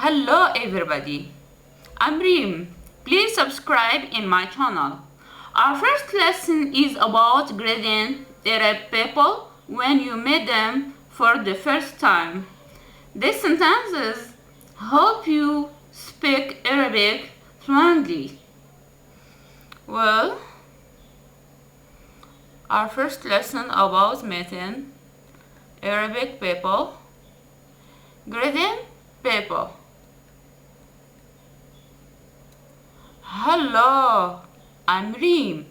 Hello everybody, I'm Reem. Please subscribe in my channel. Our first lesson is about greeting Arab people when you meet them for the first time. These sentences help you speak Arabic fluently. Well, our first lesson about meeting Arabic people. Greeting people. Hello, I'm Reem.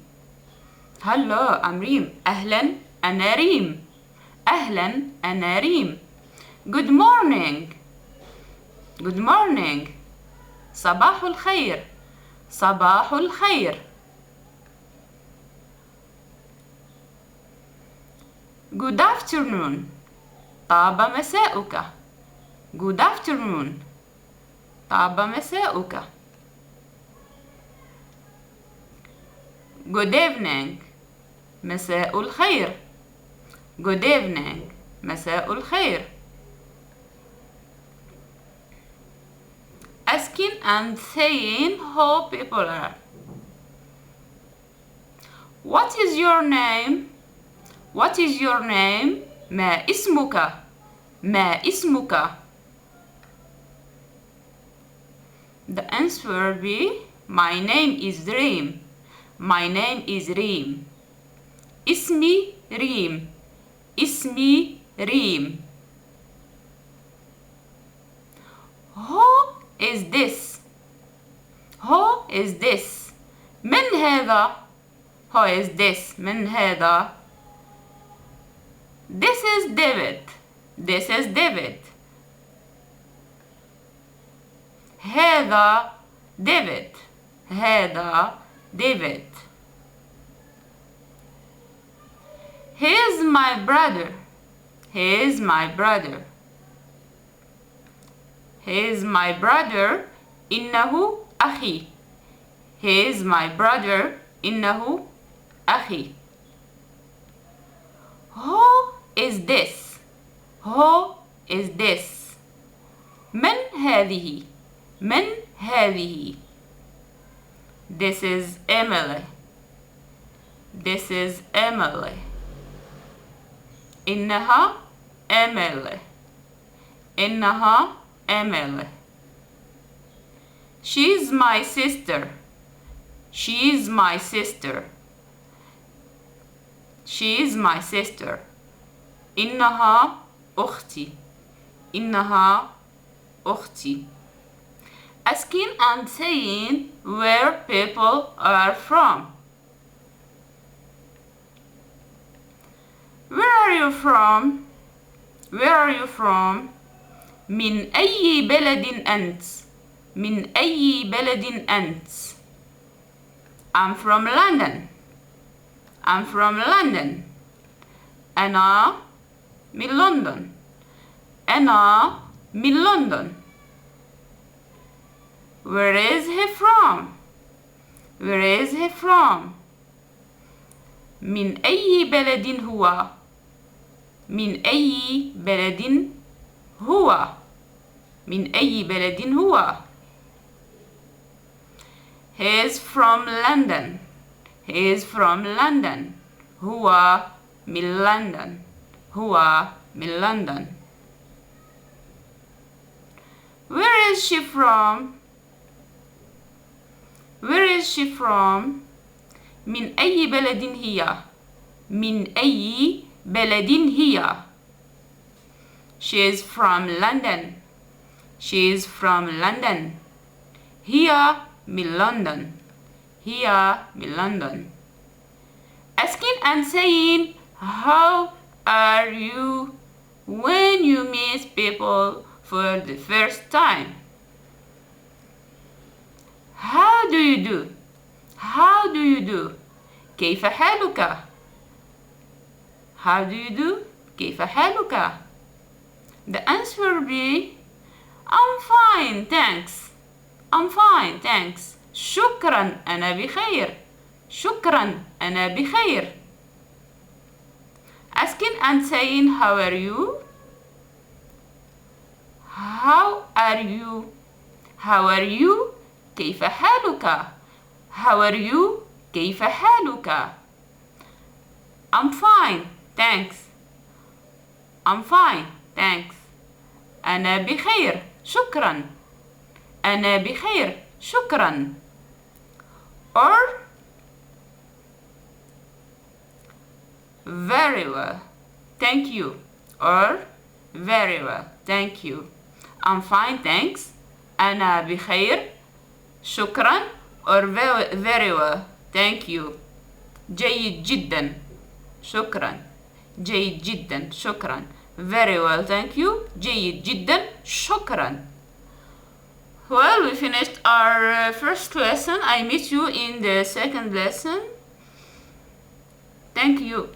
Hello, I'm Reem. أهلا أنا ريم. أهلا أنا ريم. Good morning. Good morning. صباح الخير. صباح الخير. Good afternoon. طاب مساؤك. Good afternoon. طاب مساؤك. Good evening. مساء الخير. Good evening. مساء الخير. Asking and saying how people are. What is your name? What is your name? ما اسمك? ما اسمك? The answer will be my name is Reem. My name is Reem. اسمي ريم. اسمي ريم. Who is this? Who is this? من هذا? Who is this? من هذا? This is David. This is David. هذا David. هذا David. He is my brother. He is my brother. He is my brother. إنه أخي. He is my brother. إنه أخي. Who is this? Who is this? من هذه? من هذه? This is Emily. This is Emily. إنها Emily. إنها Emily. She's my sister. She's my sister. She's my sister. إنها أختي. إنها أختي. Asking and saying where people are from. Where are you from? Where are you from? من أي بلد أنت؟ من أي بلد أنت؟ I'm from London. I'm from London. أنا من لندن. أنا من لندن. Where is he from? Where is he from? من أي بلد هو؟ من أي بلد هو؟ من أي بلد هو؟ He is from London. He is from London. هو من لندن. هو من لندن. Where is she from? Where is she from? من أي بلد هي؟ من أي بلد هي؟ She is from London. She is from London. هي من لندن. هي من لندن. Asking and saying how are you when you meet people for the first time. How do you do? How do you do? كيف حالك? How do you do? كيف حالك? The answer will be I'm fine, thanks. I'm fine, thanks. شكرا أنا بخير. شكرا أنا بخير. Asking and saying how are you? How are you How are you? كيف حالك? How are you? كيف حالك? I'm fine, thanks. I'm fine, thanks. أنا بخير, شكرا. أنا بخير, شكرا. Or very well, thank you. Or very well, thank you. I'm fine, thanks. أنا بخير, شكرا. Or very well, thank you. جيد جدا, شكرا. جيد جدا, شكرا. Very well, thank you. جيد جدا, شكرا. Well, we finished our first lesson. I meet you in the second lesson. Thank you.